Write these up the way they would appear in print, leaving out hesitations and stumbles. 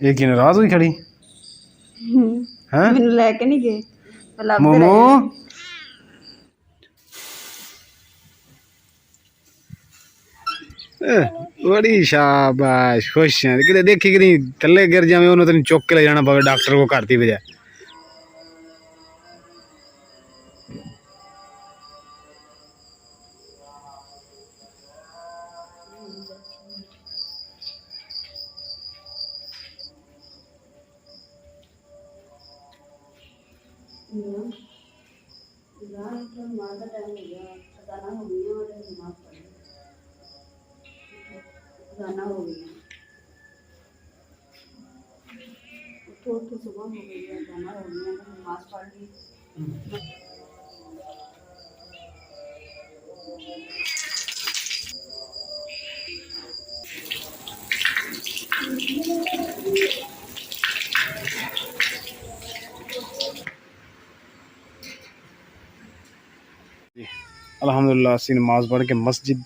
ਇਹ ਕੀ ਨਾਰਾਜ਼ ਹੋਈ ਖੜੀ ਹੈ? ਮੈਨੂੰ ਲੈ ਕੇ ਨਹੀਂ ਗਏ ਮੋਮੋ बड़ी शाबाश खुश हैं कि देखी कि थले गिर जावे उन्होंने तेन चुक के ले जाना पवे डॉक्टर को घर की बजाय। जाना हो गया तो सुबह हो गई है, जाना हो गया, नमाज पढ़ ली। अलहमदुलिल्लाह असीं नमाज पढ़ के मस्जिद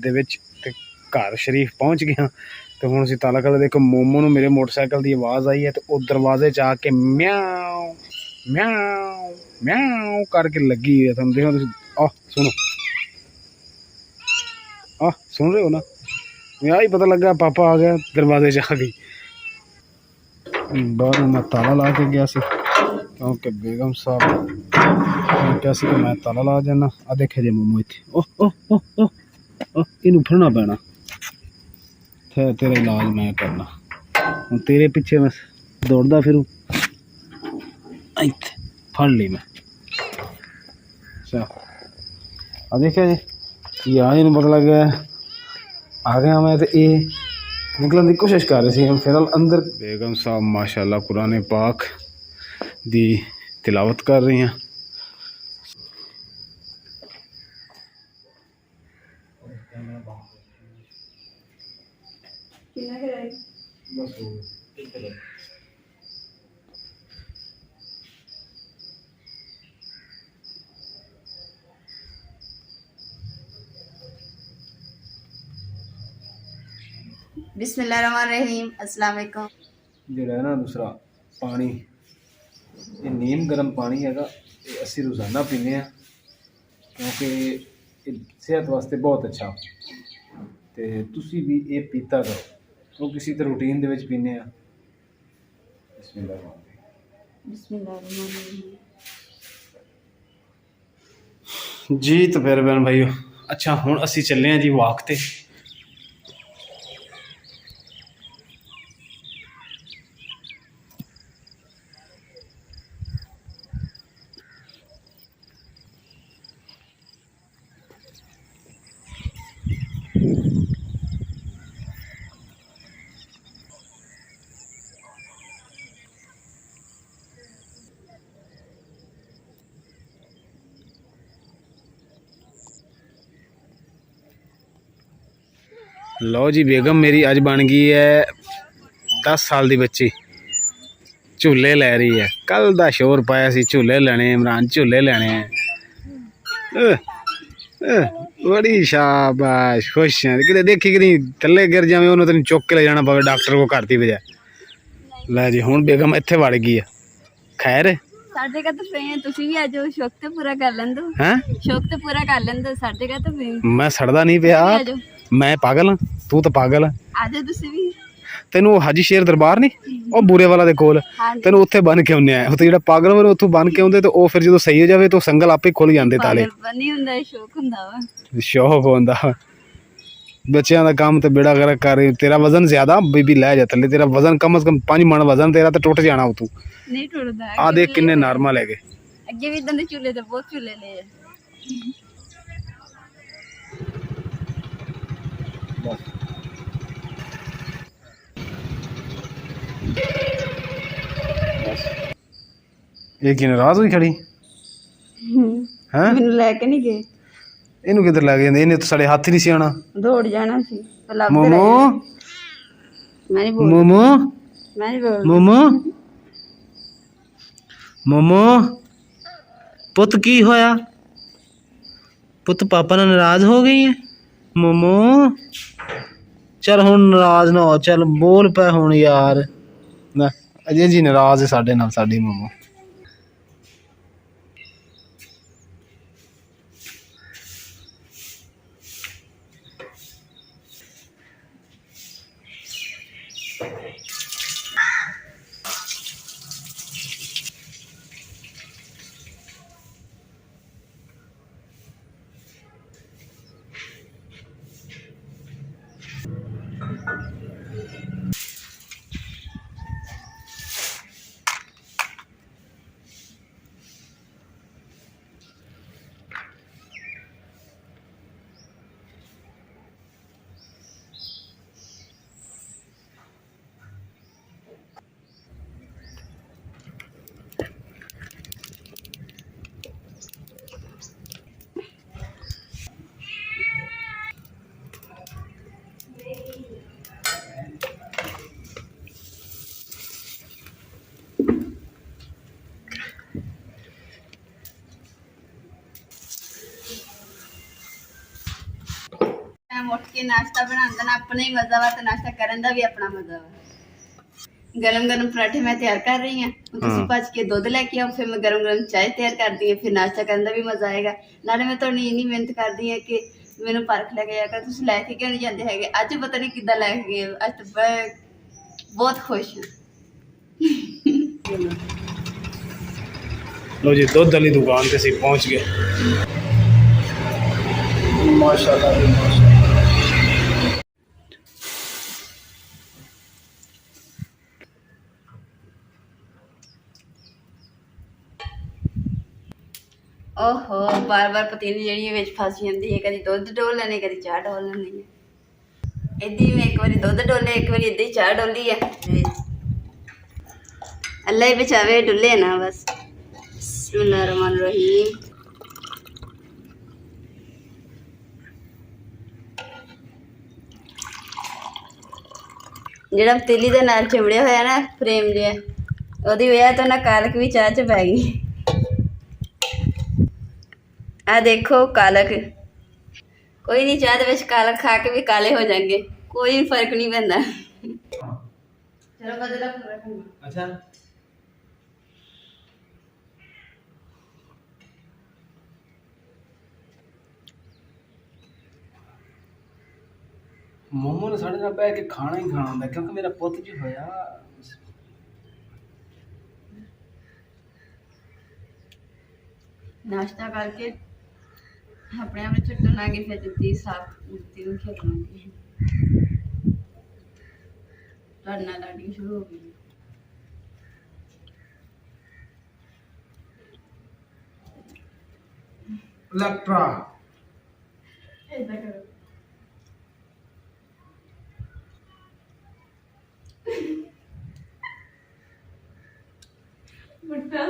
दे विच ते घर शरीफ पहुँच गए तो हुण असीं ताला खोल्लिया। देखो मोमो नूं मेरे मोटरसाइकिल की आवाज़ आई है तो वो दरवाजे च आके म्याऊ म्याऊ म्याऊ करके लगी है। तुम देखो आ सुनो आ सुन रहे हो ना? मैं ही पता लगा पापा आ गया दरवाजे च आ गई। बाहर मैं ताला ला के गया सी क्योंकि बेगम साहब क्या सी कि मैं ताला ला जाना। आ देखे जे मोमो इत्थे ओह ओह ओह ओह ओह इनू फिरना पैना तेरा इलाज मैं करना। हूँ तेरे पिछे मैं दौड़दा फिरूं इत्थे फड़ ली मैं। अच्छा आ देखिया जी यार इन्हूं पता लग गया आ गया मैं तो ये निकलने की कोशिश कर रहे थे। हम फिर अंदर बेगम साहब माशाल्लाह कुरान पाक दी तिलावत कर रही हैं। बिस्मिल्लाहिर्रहमानिर्रहीम अस्सलाम वालेकुम। ਜਿਹੜਾ ਨਾ दूसरा पानी ये नीम गर्म पानी है ये असी रोज़ाना पीने क्योंकि सेहत वास्ते बहुत अच्छा तो तुसी भी ये पीता करो तो किसी तो रूटीन दे विच पीने बिस्मिल्लाहिर्रहमानिर्रहीम जी। तो फिर बहन भाईओ अच्छा हुण असी चले हैं जी वाक ते। लो जी बेगम मेरी अज बन गई है 10 साल की बच्ची झूले लै रही है। कल का शोर पाया सी झूले लैने इमरान झूले लैने बड़ी शाबाश खुश हैं कि देखी कि थले गिर जावे उन्होंने तेन चुक के ले जाना पवे डॉक्टर को घर की बजाय। लै जी हुण बेगम इत्थे वड़ गई है। खैर ਸਾਡੇ ਕਾ ਤਾਂ ਪਏ ਤੁਸੀਂ ਵੀ ਆਜੋ ਸ਼ੌਕ ਤੇ ਪੂਰਾ ਕਰ ਲੈਂਦੋ हैं ਸ਼ੌਕ ਤੇ ਪੂਰਾ ਕਰ ਲੈਂਦੋ ਸਾਡੇ ਕਾ ਤਾਂ ਪਏ मैं सड़दा नहीं पिया मैं पागल हाँ तू तो पागल ਆਜੋ ਤੁਸੀਂ ਵੀ तेनू हाजी शेर दरबार नहीं वो बूरे वाला दे कोल तेनू उत्थे बन के आउने उत्थे जेड़ा पागल वाले उत्थों बन के आउंदे तो वो फिर जो सही हो जाए तो संगल आपे खुल जाते ताले बनी हुंदा शौक हुंदा वा शौक होंदा बच्चों का काम तो बेड़ा गर्क कर रही। तेरा वजन ज्यादा बीबी लै जा थले तेरा वजन कम से कम 5 मन वजन तेरा तो टुट जाना तू नहीं टुटदा। आ देख किन्ने नॉर्मल है अगे भी इदां दे झूले ते बहुत झूले ले ये की नाराज हुई खड़ी हैं? ਮੈਨੂੰ ਲੈ ਕੇ ਨਹੀਂ ਗਏ इनू किधर लै गए इन्हें तो साढ़े हाथ ही नहीं सी आना। ਦੌੜ ਜਾਣਾ ਸੀ मोमो ਮੈਂ ਨਹੀਂ ਬੋਲ मोमो ਮੈਂ ਨਹੀਂ ਬੋਲ मोमो मोमो पुत की होया पुत पापा नाल नाराज हो गई है मोमो चल हुण नाराज ना हो चल बोल पै हुण यार ना अजय जी नाराज है साढ़े नाल साडी मम्मा। ਉੱਠ ਕੇ ਨਾਸ਼ਤਾ ਬਣਾਉਣ ਦਾ ਨਾ ਆਪਣਾ ਹੀ ਮਜ਼ਾ ਵਾ ਤੇ ਨਾਸ਼ਤਾ ਕਰਨ ਦਾ ਵੀ ਆਪਣਾ ਮਜ਼ਾ ਵਾ। ਗਰਮ ਗਰਮ ਪਰਾਠੇ ਮੈਂ ਤਿਆਰ ਕਰ ਰਹੀ ਹਾਂ, ਤੁਸੀਂ ਭੱਜ ਕੇ ਦੁੱਧ ਲੈ ਕੇ ਆਓ, ਫਿਰ ਮੈਂ ਗਰਮ ਗਰਮ ਚਾਹ ਤਿਆਰ ਕਰਦੀ ਹਾਂ, ਫਿਰ ਨਾਸ਼ਤਾ ਕਰਨ ਦਾ ਵੀ ਮਜ਼ਾ ਆਏਗਾ। ਨਾਲੇ ਮੈਂ ਤੁਹਾਨੂੰ ਇੰਨੀ ਮਿਹਨਤ ਕਰਦੀ ਹਾਂ ਕਿ ਮੈਨੂੰ ਪਾਰਕ ਲੈ ਕੇ ਜਾਇਆ ਕਰ, ਤੁਸੀਂ ਲੈ ਕੇ ਕਿਉਂ ਨਹੀਂ ਜਾਂਦੇ ਹੈਗੇ? ਅੱਜ ਪਤਾ ਨਹੀਂ ਕਿੱਦਾਂ ਲੈ ਕੇ ਗਏ, ਅੱਜ ਤਾਂ ਮੈਂ ਬਹੁਤ ਖੁਸ਼ ਹਾਂ। लो जी दुध वाली दुकान से ਅਸੀਂ पहुंच गए। माशाल्लाह जी माशाल्लाह। ਓਹੋ ਬਾਰ ਬਾਰ ਪਤੀਲੀ ਜਿਹੜੀ ਵਿੱਚ ਫਸ ਜਾਂਦੀ ਹੈ, ਕਦੀ ਦੁੱਧ ਡੋਲ ਲੈਣੇ ਕਦੀ ਚਾਹ ਡੋਲ ਲੈਣੀ ਹੈ। ਇੱਦੀ ਮੈਂ ਇੱਕ ਵਾਰੀ ਦੁੱਧ ਡੋਲੇ, ਇੱਕ ਵਾਰੀ ਇੱਦਾਂ ਹੀ ਚਾਹ ਡੋਲੀ ਹੈ। ਅੱਲਾ ਹੀ ਬਚਾਵੇ ਡੁੱਲੇ ਨਾ ਬਸ। ਬਿਸਮਿल्लाह रहमान रहीम। ਜਿਹੜਾ ਪਤੀਲੀ ਦੇ ਨਾਲ ਚਿਮੜਿਆ ਹੋਇਆ ਨਾ ਫਰੇਮ ਜਿਹਾ, ਉਹਦੀ ਵਜ੍ਹਾ ਤੋਂ ਨਾ ਕਾਲਕ ਵੀ ਚਾਹ 'ਚ ਪੈ ਗਈ। ਆ ਦੇਖੋ ਕਾਲਕ, ਕੋਈ ਨਹੀਂ, ਚਾਹ ਦੇ ਵਿੱਚ ਕਾਲਕ ਖਾ ਕੇ ਵੀ ਕਾਲੇ ਹੋ ਜਾਣਗੇ, ਕੋਈ ਫਰਕ ਨਹੀਂ ਪੈਂਦਾ। ਚਲੋ ਬਦਲਾ ਫਰਕ। अच्छा मोमो ने साढ़े नाल बैठ के खाना ही खाना होंदा, क्योंकि मेरा पुत जी होया नाश्ता करके अपने आप छुट्टन आ गई, फिर जुत्ती साफ जुत्ती में खेलूंगी, लड़ना लड़ी शुरू हो गई। इलेक्ट्रा ऐसा करो बुट्टा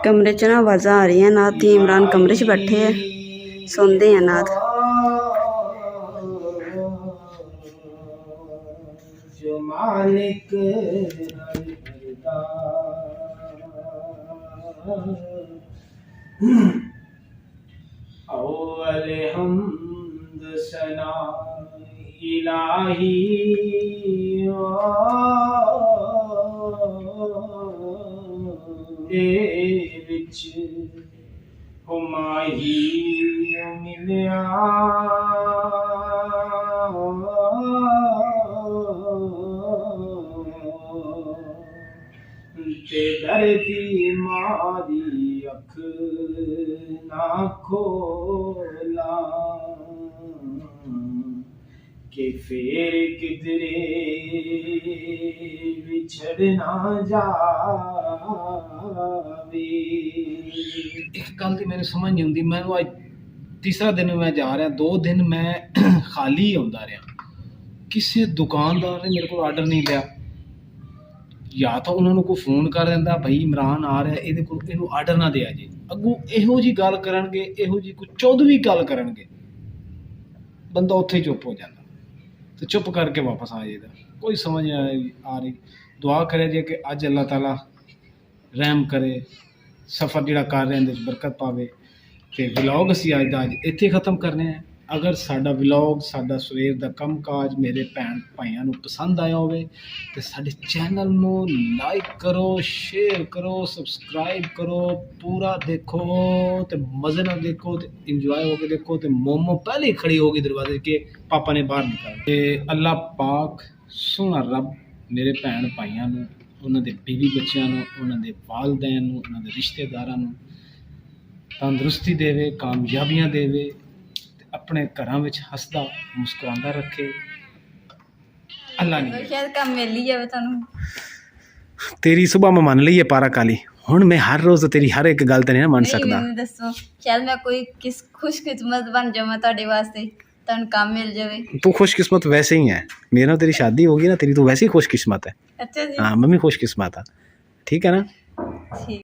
कमरे च ना आवाज़ा आ रही है। नाथ दी इमरान कमरे च बैठे है, सोंदे हैं नाथ। जो मालिक अव्वल हम्द सना इलाही विच हुमाही मिलिया ਕਿ ਫੇਰ ਕਿਧਰੇ ਵਿਛੜ ਨਾ ਜਾਵੇ। ਇੱਕ ਗੱਲ ਦੀ ਮੈਨੂੰ ਸਮਝ ਨਹੀਂ ਆਉਂਦੀ, ਮੈਨੂੰ ਅੱਜ ਤੀਸਰਾ ਦਿਨ ਮੈਂ ਜਾ ਰਿਹਾ, 2 ਦਿਨ ਮੈਂ ਖਾਲੀ ਆਉਂਦਾ ਰਿਹਾ, ਕਿਸੇ ਦੁਕਾਨਦਾਰ ਨੇ ਮੇਰੇ ਕੋਲ ਆਰਡਰ ਨਹੀਂ ਲਿਆ। ਜਾਂ ਤਾਂ ਉਹਨਾਂ ਨੂੰ ਕੋਈ ਫੋਨ ਕਰ ਦਿੰਦਾ, ਭਾਈ ਇਮਰਾਨ ਆ ਰਿਹਾ, ਇਹਦੇ ਕੋਲ ਇਹਨੂੰ ਆਰਡਰ ਨਾ ਦਿਆ ਜੇ। ਅੱਗੋਂ ਇਹੋ ਜਿਹੀ ਗੱਲ ਕਰਨਗੇ, ਇਹੋ ਜਿਹੀ ਕੋਈ 14ਵੀਂ ਗੱਲ ਕਰਨਗੇ, ਬੰਦਾ ਉੱਥੇ ਹੀ ਚੁੱਪ ਹੋ ਜਾਂਦਾ ਤੇ ਚੁੱਪ ਕਰਕੇ ਵਾਪਸ ਆ ਜਾਈਦਾ। ਕੋਈ ਸਮਝ ਨਹੀਂ ਆ ਰਹੀ। ਦੁਆ ਕਰੇ ਜੇ ਕਿ ਅੱਜ ਅੱਲਾਹ ਤਾਲਾ ਰਹਿਮ ਕਰੇ, ਸਫ਼ਰ ਜਿਹੜਾ ਕਰ ਰਹੇ ਇਹਦੇ 'ਚ ਬਰਕਤ ਪਾਵੇ। ਤੇ ਵਲੌਗ ਅਸੀਂ ਅੱਜ ਦਾ ਇੱਥੇ ਖ਼ਤਮ ਕਰਨੇ ਆ। ਅਗਰ ਸਾਡਾ ਵਲੌਗ, ਸਾਡਾ ਸਵੇਰ ਦਾ ਕੰਮਕਾਜ ਮੇਰੇ ਭੈਣ ਭਾਈਆਂ ਨੂੰ ਪਸੰਦ ਆਇਆ ਹੋਵੇ ਤੇ ਸਾਡੇ ਚੈਨਲ ਨੂੰ ਲਾਈਕ ਕਰੋ, ਸ਼ੇਅਰ ਕਰੋ, ਸਬਸਕ੍ਰਾਈਬ ਕਰੋ, ਪੂਰਾ ਦੇਖੋ ਤੇ ਮਜ਼ੇ ਨਾਲ ਦੇਖੋ ਤੇ ਇੰਜੋਏ ਹੋ ਕੇ ਦੇਖੋ। ਤੇ ਮੋਮੋ ਪਹਿਲੇ ਹੀ ਖੜੀ ਹੋ ਗਈ ਦਰਵਾਜ਼ੇ ਕੇ, ਪਾਪਾ ਨੇ ਬਾਹਰ ਨਿਕਾਲ। ਤੇ ਅੱਲਾਹ ਪਾਕ ਸੋਹਣਾ ਰੱਬ ਮੇਰੇ ਭੈਣ ਭਾਈਆਂ ਨੂੰ, ਉਹਨਾਂ ਦੇ ਬੀਵੀ ਬੱਚਿਆਂ ਨੂੰ, ਉਹਨਾਂ ਦੇ ਵਾਲਦੈਨ ਨੂੰ, ਉਹਨਾਂ ਦੇ ਰਿਸ਼ਤੇਦਾਰਾਂ ਨੂੰ ਤੰਦਰੁਸਤੀ ਦੇਵੇ, ਕਾਮਯਾਬੀਆਂ ਦੇਵੇ, ਆਪਣੇ ਘਰਾਂ ਵਿੱਚ ਹੱਸਦਾ ਮੁਸਕਰਾਉਂਦਾ ਰੱਖੇ। ਅੱਲਾ ਨਹੀਂ ਸ਼ਾਇਦ ਕੰਮ ਮਿਲ ਹੀ ਜਾਵੇ ਤੁਹਾਨੂੰ। ਤੇਰੀ ਸੁਬਹ ਮੈਂ ਮੰਨ ਲਈ ਹੈ ਪਾਰਾ ਕਾਲੀ, ਹੁਣ ਮੈਂ ਹਰ ਰੋਜ਼ ਤੇਰੀ ਹਰ ਇੱਕ ਗੱਲ ਤੇ ਨਹੀਂ ਮੰਨ ਸਕਦਾ। ਮੈਨੂੰ ਦੱਸੋ, ਸ਼ਾਇਦ ਮੈਂ ਕੋਈ ਖੁਸ਼ਕਿਸਮਤ ਬਣ ਜਾਵਾਂ ਤੁਹਾਡੇ ਵਾਸਤੇ, ਤੁਹਾਨੂੰ ਕੰਮ ਮਿਲ ਜਾਵੇ। ਤੂੰ खुशकिस्मत वैसे ही है, मेरे ਨਾਲ तेरी शादी होगी ना, तेरी तो वैसे ही खुशकिस्मत है। ਅੱਛਾ ਜੀ। हाँ, मैं भी खुशकिस्मत हाँ, ठीक है ना। ਠੀਕ।